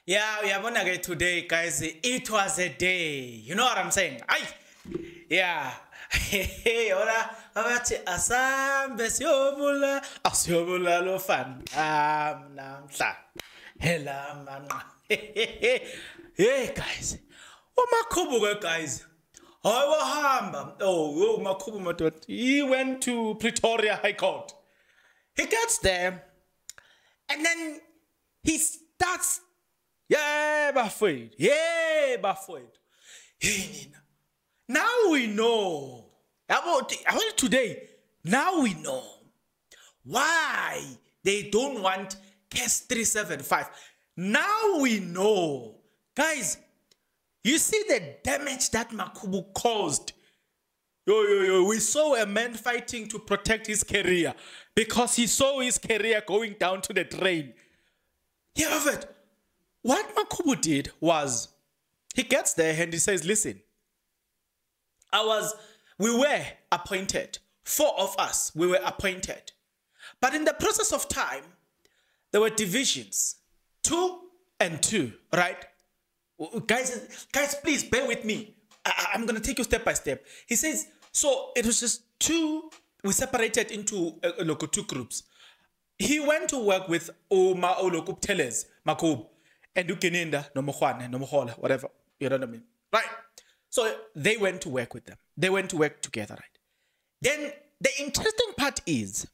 Yeah, we are gonna get today, guys. It was a day. You know what I'm saying? Yeah. Hey, hola. Abathi asambe siyobula lo fan. Namhla. Hela manqa. Hey, guys. Makhubo, guys. Wahamba. Oh, Makhubo madoda. He went to Pretoria High Court. He gets there, and then he starts. Yeah, bafowethu. Yeah, bafowethu. Hey, Nina. Now we know. About today. Now we know why they don't want case 375. Now we know. Guys, you see the damage that Makhubo caused. We saw a man fighting to protect his career because he saw his career going down to the drain. Yeah, but what Makhubo did was, he gets there and he says, listen, we were appointed. 4 of us, we were appointed. But in the process of time, there were divisions. 2 and 2, right? Guys, please bear with me. I'm going to take you step by step. He says, so it was just 2, we separated into 2 groups. He went to work with Makhubo, and Gininda, no Makhubo, whatever. You know what I mean? Right? So they went to work with them. They went to work together, right? Then the interesting part is,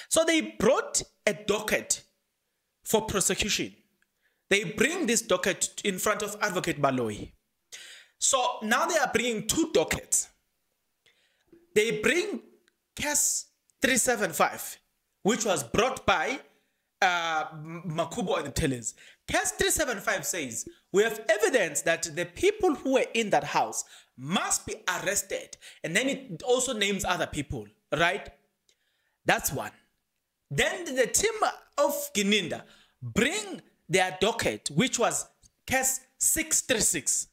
so they brought a docket for prosecution. They bring this docket in front of Advocate Baloi. So now they are bringing 2 dockets. They bring case 375, which was brought by Makhubo and the tellers. Case 375 says, we have evidence that the people who were in that house must be arrested. And then it also names other people, right? That's one. Then the team of Gininda bring their docket, which was case 636.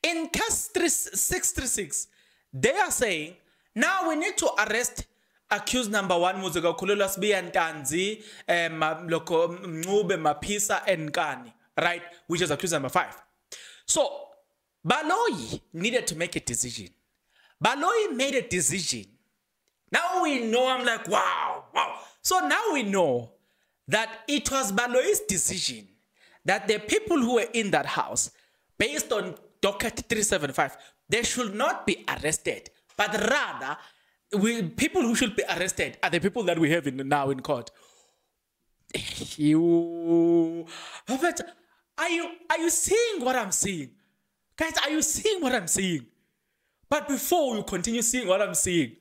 In case 636, they are saying, now we need to arrest accused number 1, Muzika Kululas Biantanzi, Makhubo, Mapisa, and Kani, right? Which is accused number 5. So, Baloi needed to make a decision. Baloi made a decision. Now we know, I'm like, wow. So now we know that it was Baloi's decision that the people who were in that house, based on docket 375, they should not be arrested, but rather, people who should be arrested are the people that we have now in court. But are you seeing what I'm seeing? Guys, are you seeing what I'm seeing? But before you continue seeing what I'm seeing,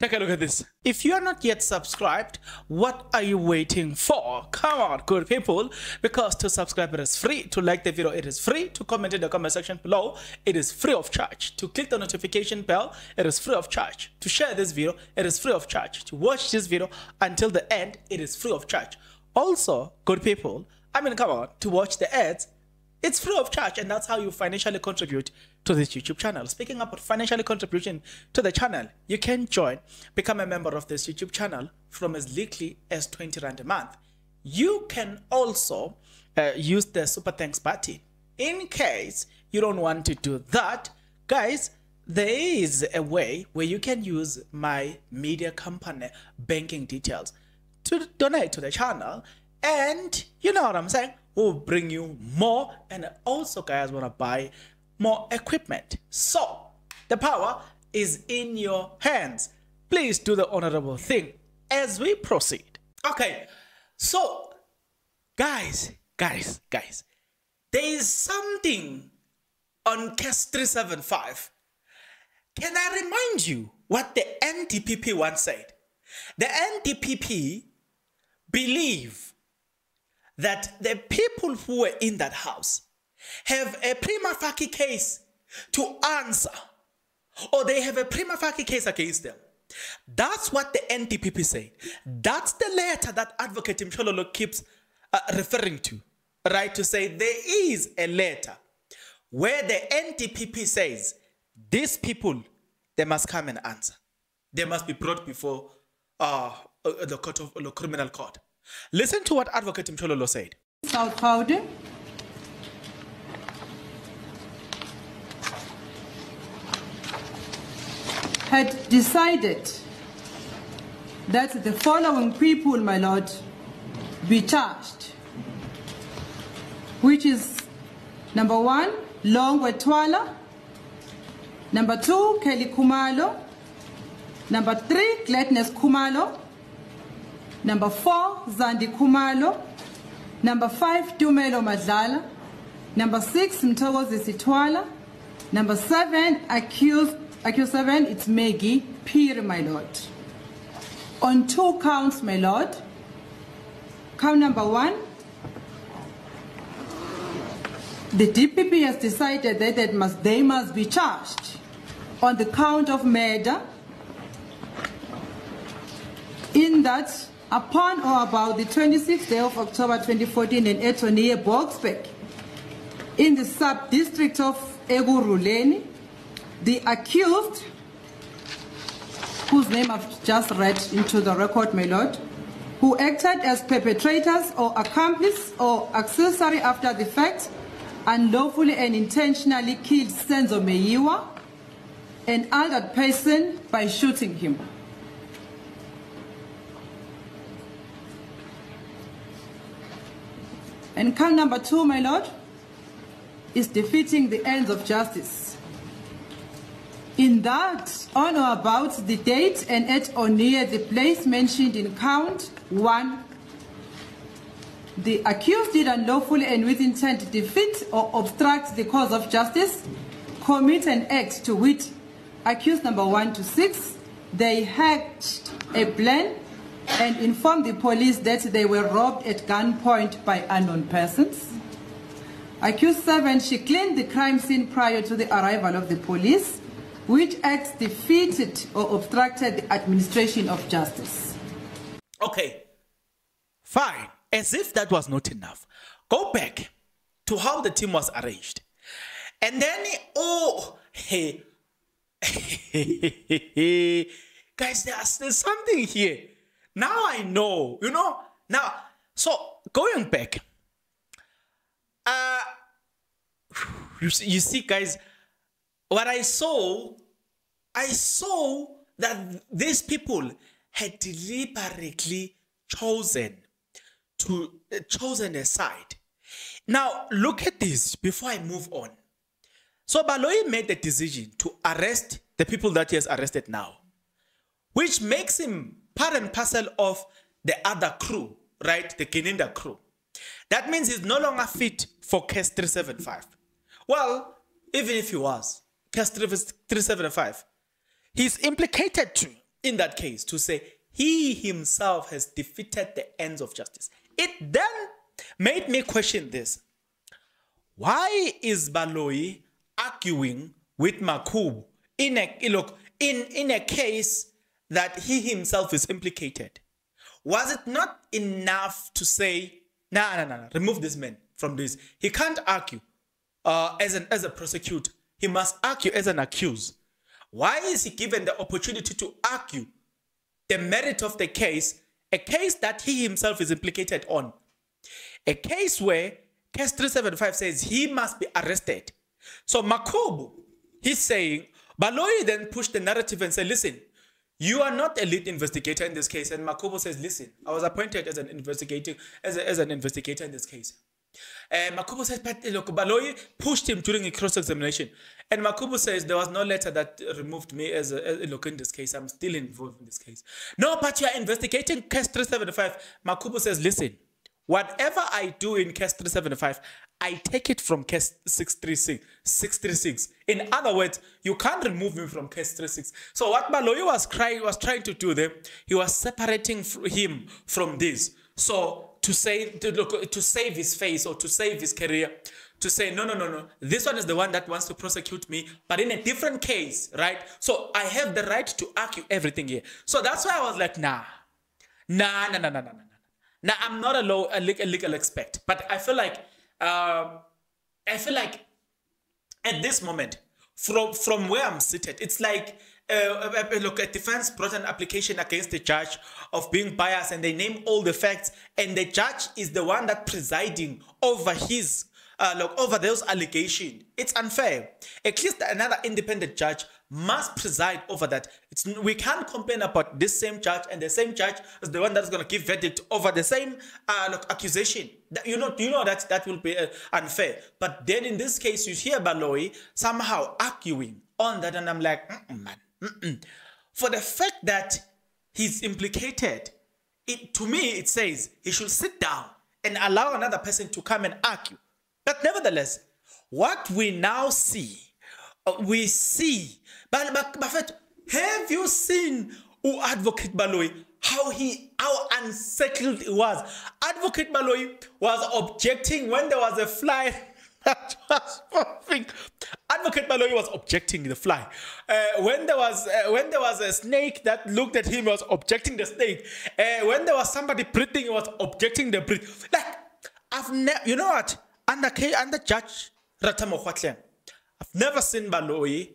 take a look at this. If you are not yet subscribed, what are you waiting for? Come on, good people. Because to subscribe, it is free. To like the video, it is free. To comment in the comment section below, it is free of charge. To click the notification bell, it is free of charge. To share this video, it is free of charge. To watch this video until the end, it is free of charge. Also, good people, come on, to watch the ads, it's free of charge, and that's how you financially contribute to this YouTube channel. Speaking about financially contributing to the channel, you can become a member of this YouTube channel from as little as 20 Rand a month. You can also use the super thanks button. In case you don't want to do that, guys, there is a way where you can use my media company banking details to donate to the channel, and you know what I'm saying, we'll bring you more, and also guys want to buy more equipment. So the power is in your hands. Please do the honorable thing as we proceed. Okay, so guys, there is something on case 375. Can I remind you what the NDPP once said? The NDPP believe that the people who were in that house have a prima facie case to answer, or they have a prima facie case against them. That's what the NDPP said. That's the letter that Advocate Mshololo keeps referring to, right? To say there is a letter where the NDPP says these people, they must come and answer. They must be brought before the criminal court. Listen to what Advocate Mshololo said. Salt powder, had decided that the following people, my lord, be charged, which is number 1, Longwe Twala, number 2, Kelly Kumalo, number 3, Gladness Kumalo, number 4, Zandi Kumalo, number 5, Tumelo Madlala, number 6, Mtokozi Sitwala, number 7, accused 7, it's Maggie Peer, my lord. On 2 counts, my lord. Count number 1, the DPP has decided that they must be charged on the count of murder, in that upon or about the 26th day of October 2014 in Etonia, Boksburg, in the sub-district of Eguruleni, the accused, whose name I've just read into the record, my lord, who acted as perpetrators or accomplice or accessory after the fact, unlawfully and intentionally killed Senzo Meyiwa, an other person, by shooting him. And count number 2, my lord, is defeating the ends of justice. In that, on or about the date and at or near the place mentioned in count 1, the accused did unlawfully and with intent defeat or obstruct the cause of justice, commit an act to which accused number 1 to 6, they hatched a plan and informed the police that they were robbed at gunpoint by unknown persons. Accused 7, she claimed the crime scene prior to the arrival of the police, which acts defeated or obstructed the administration of justice. Okay, fine. As if that was not enough, go back to how the team was arranged. And then, guys, there's something here. Now I know, now, so going back, you see, guys, what I saw that these people had deliberately chosen a side. Now, look at this before I move on. So Baloi made the decision to arrest the people that he has arrested now, which makes him part and parcel of the other crew, right? The Gininda crew. That means he's no longer fit for case 375. Well, even if he was, case 375, he's implicated too in that case to say he himself has defeated the ends of justice. It then made me question this. Why is Baloi arguing with Makhubo in a case that he himself is implicated? Was it not enough to say, no, remove this man from this? He can't argue as a prosecutor. He must argue as an accused. Why is he given the opportunity to argue the merit of the case, a case that he himself is implicated on? A case where case 375 says he must be arrested. So Makhubo, he's saying, Baloi then pushed the narrative and said, listen, you are not a lead investigator in this case. And Makhubo says, listen, I was appointed as an investigator in this case. And Makhubo says, but look, Baloi pushed him during a cross-examination. And Makhubo says, there was no letter that removed me look, in this case. I'm still involved in this case. No, but you are investigating case 375. Makhubo says, listen, whatever I do in case 375, I take it from case 636. In other words, you can't remove me from case 36. So what Baloi was trying to do there, he was separating him from this. So to save his face or to save his career, to say, no, this one is the one that wants to prosecute me, but in a different case, right? So I have the right to argue everything here. So that's why I was like, nah. Now, I'm not a legal expert, but I feel like at this moment, from where I'm seated, it's like, look, a defense brought an application against the judge of being biased, and they name all the facts, and the judge is the one that presiding over over those allegations. It's unfair. At least another independent judge must preside over that. We can't complain about this same judge, and the same judge is the one that's going to give verdict over the same accusation. You know that will be unfair. But then in this case, you hear Baloi somehow arguing on that, and I'm like, man. For the fact that he's implicated, to me it says he should sit down and allow another person to come and argue. But nevertheless, what we now see, but have you seen Advocate Baloi, how unsettled he was? Advocate Baloi was objecting when there was a fly that was moving. Advocate Baloi was objecting the fly. When there was a snake that looked at him, he was objecting the snake. When there was somebody breathing, he was objecting the breath. Like, you know what? Under Judge Ratamokwatleng, I've never seen Baloi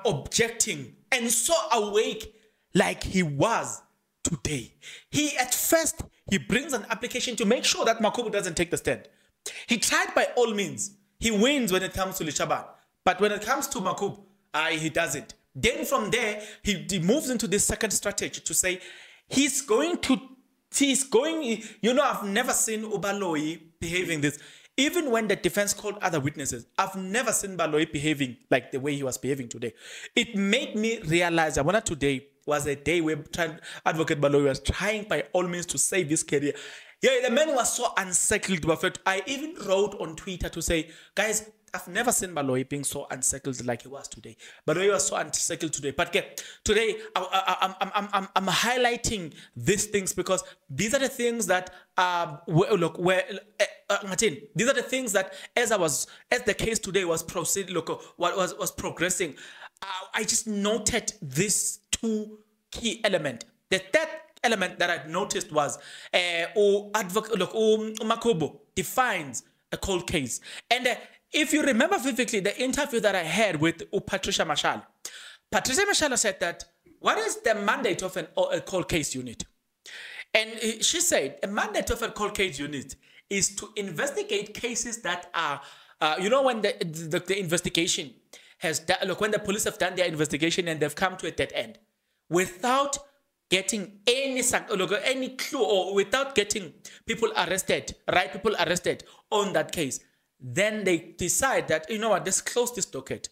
objecting and so awake like he was today. At first, he brings an application to make sure that Makhubo doesn't take the stand. He tried by all means. He wins when it comes to Lishaban. But when it comes to Makhubo, he doesn't. Then from there, he moves into this second strategy to say, I've never seen Baloi behaving this. Even when the defense called other witnesses, I've never seen Baloi behaving like the way he was behaving today. It made me realize that today was a day where Advocate Baloi was trying by all means to save his career. Yeah, the man was so unsettled. I even wrote on Twitter to say, guys, I've never seen Baloi being so unsettled like he was today. Baloi was so unsettled today. But today, I'm highlighting these things because these are the things that these are the things that as the case today was progressing, I just noted these two key elements. The third element that I noticed was Makhubo defines a cold case. And if you remember vividly the interview that I had with Patricia Mashal, Patricia Mashal said that, what is the mandate of a cold case unit? And she said, a mandate of a cold case unit is to investigate cases that are, when the investigation has done, when the police have done their investigation and they've come to a dead end, without getting any clue or without getting people arrested on that case, then they decide that, let's close this docket.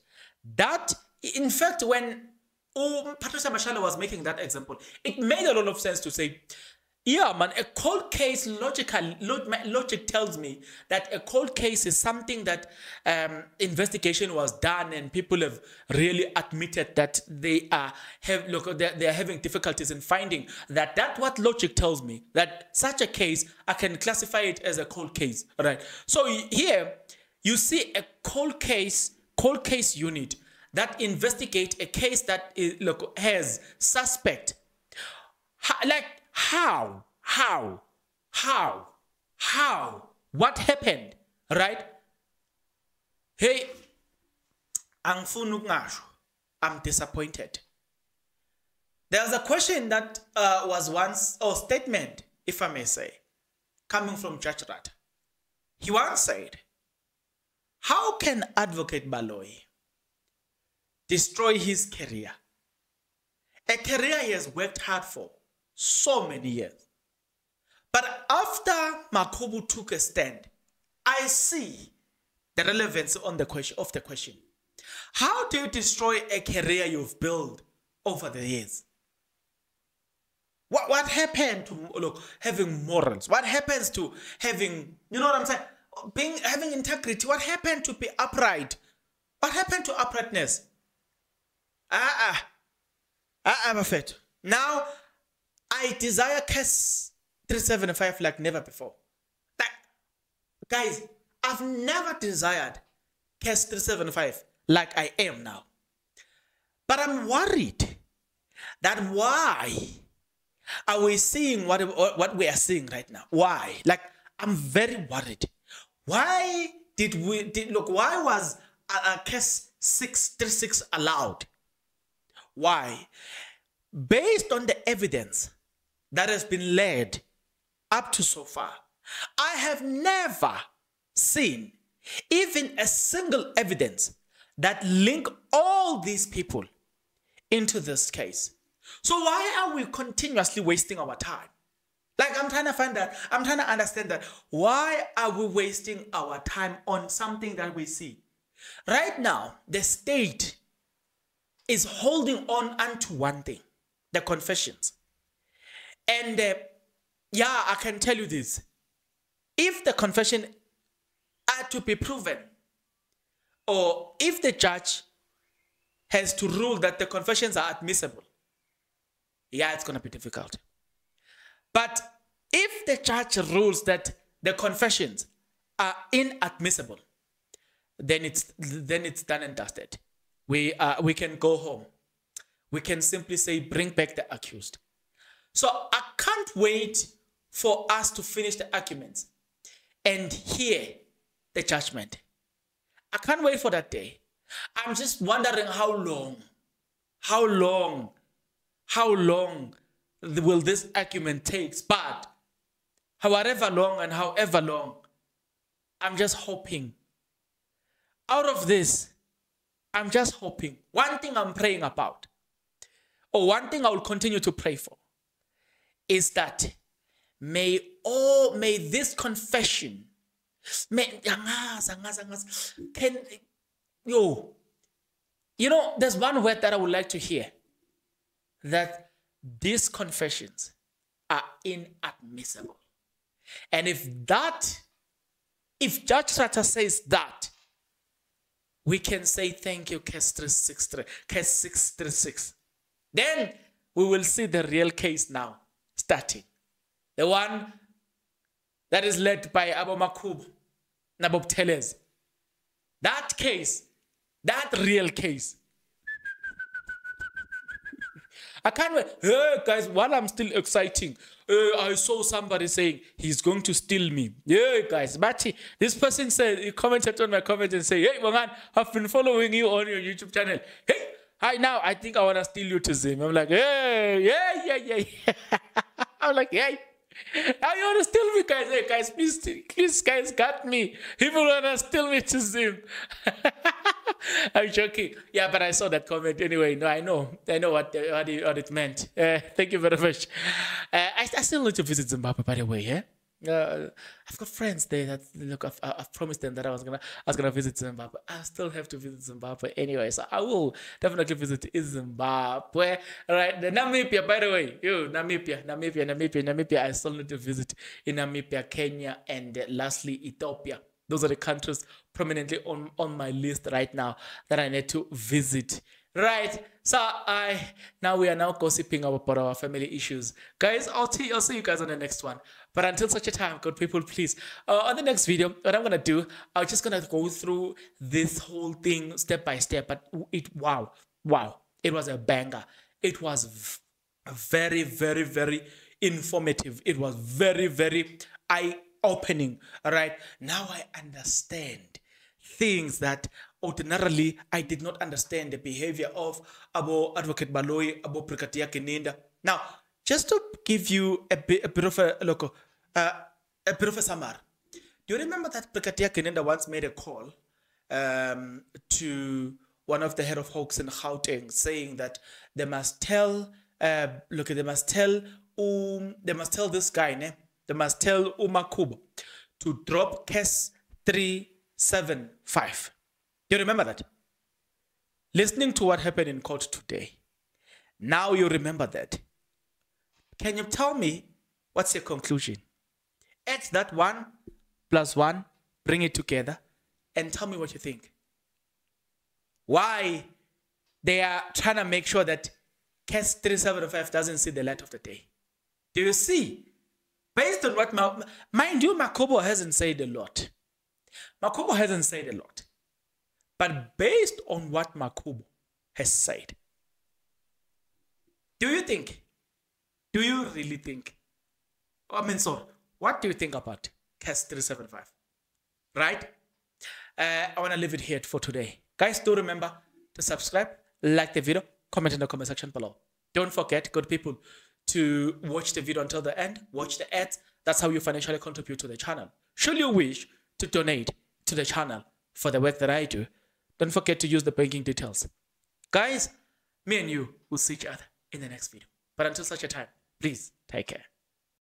That, in fact, when Patricia Mashala was making that example, it made a lot of sense to say, yeah, man, a cold case, logic tells me that a cold case is something that investigation was done and people have really admitted that they are having difficulties in finding that. That's what logic tells me, that such a case, I can classify it as a cold case, right? So here, you see a cold case unit that investigate a case that has suspect. How? What happened, right? Hey, I'm disappointed. There's a question that was once, or statement, if I may say, coming from Judge Rat. He once said, how can Advocate Baloi destroy his career? A career he has worked hard for so many years. But after Makhubo took a stand, I see the relevance of the question. How do you destroy a career you've built over the years? What happened to having morals? What happens to having, you know what I'm saying? Having integrity. What happened to be upright? What happened to uprightness? Buffett. Now, I desire case 375 like never before. Like, guys, I've never desired case 375 like I am now. But I'm worried that why are we seeing what we are seeing right now? Why? Like, I'm very worried. Why why was case 636 allowed? Why? Based on the evidence that has been led up to so far, I have never seen even a single evidence that link all these people into this case. So why are we continuously wasting our time? Like, I'm trying to find that. I'm trying to understand that. Why are we wasting our time on something that we see? Right now, the state is holding on unto one thing, the confessions. And yeah, I can tell you this. If the confession are to be proven, or if the judge has to rule that the confessions are admissible, yeah, it's going to be difficult. But if the judge rules that the confessions are inadmissible, then it's done and dusted. We can go home. We can simply say, bring back the accused. So I can't wait for us to finish the arguments and hear the judgment. I can't wait for that day. I'm just wondering how long will this argument take? But however long and however long, I'm just hoping. Out of this, I'm just hoping. One thing I'm praying about, or one thing I will continue to pray for, is that may this confession, there's one word that I would like to hear, that these confessions are inadmissible. And if Judge Srata says that, we can say thank you, case 636. Then we will see the real case now starting. The one that is led by Abo Makhubo, Nabob Teles. That case, that real case. I can't wait. Hey, guys, while I'm still exciting, I saw somebody saying he's going to steal me. Yeah, guys, but this person said, he commented on my comment and said, hey, Wangan, I've been following you on your YouTube channel. Hey, hi, now I think I want to steal you to Zim. I'm like, hey, yeah. I'm like, hey, how you want to steal me, guys? Hey, guys, please, guys, got me. People want to steal me to Zim. I'm joking. Yeah, but I saw that comment anyway. No, I know what it meant. Thank you very much. I still need to visit Zimbabwe, by the way. Yeah, I've got friends there. That look, I've promised them that I was gonna visit Zimbabwe. I still have to visit Zimbabwe anyway, so I will definitely visit Zimbabwe. All right, the Namibia, by the way, Namibia. I still need to visit in Namibia, Kenya, and lastly Ethiopia. Those are the countries prominently on my list right now that I need to visit. Right, so now we are now gossiping about our family issues. Guys, I'll see you guys on the next one. But until such a time, good people, please, on the next video, what I'm going to do, I'm just going to go through this whole thing step by step. But wow, it was a banger. It was very, very, very informative. It was very, very eye-opening. All right, now I understand things that ordinarily I did not understand, the behavior of Abo Advocate Baloi, Abo Gininda. Now, just to give you a bit of a bit of a summary. Do you remember that Gininda once made a call to one of the head of Hawks in Gauteng, saying that they must tell this guy, they must tell Makhubo to drop case 375. Do you remember that? Listening to what happened in court today, now you remember that. Can you tell me what's your conclusion? Add that 1 + 1, bring it together, and tell me what you think. Why they are trying to make sure that case 375 doesn't see the light of the day. Do you see? Based on what, mind you, Makhubo hasn't said a lot. Makhubo hasn't said a lot. But based on what Makhubo has said, do you really think? What do you think about case 375? Right? I want to leave it here for today. Guys, do remember to subscribe, like the video, comment in the comment section below. Don't forget, good people, to watch the video until the end, watch the ads. That's how you financially contribute to the channel. Should you wish to donate to the channel for the work that I do, Don't forget to use the banking details. Guys, me and you will see each other in the next video. But until such a time, please take care.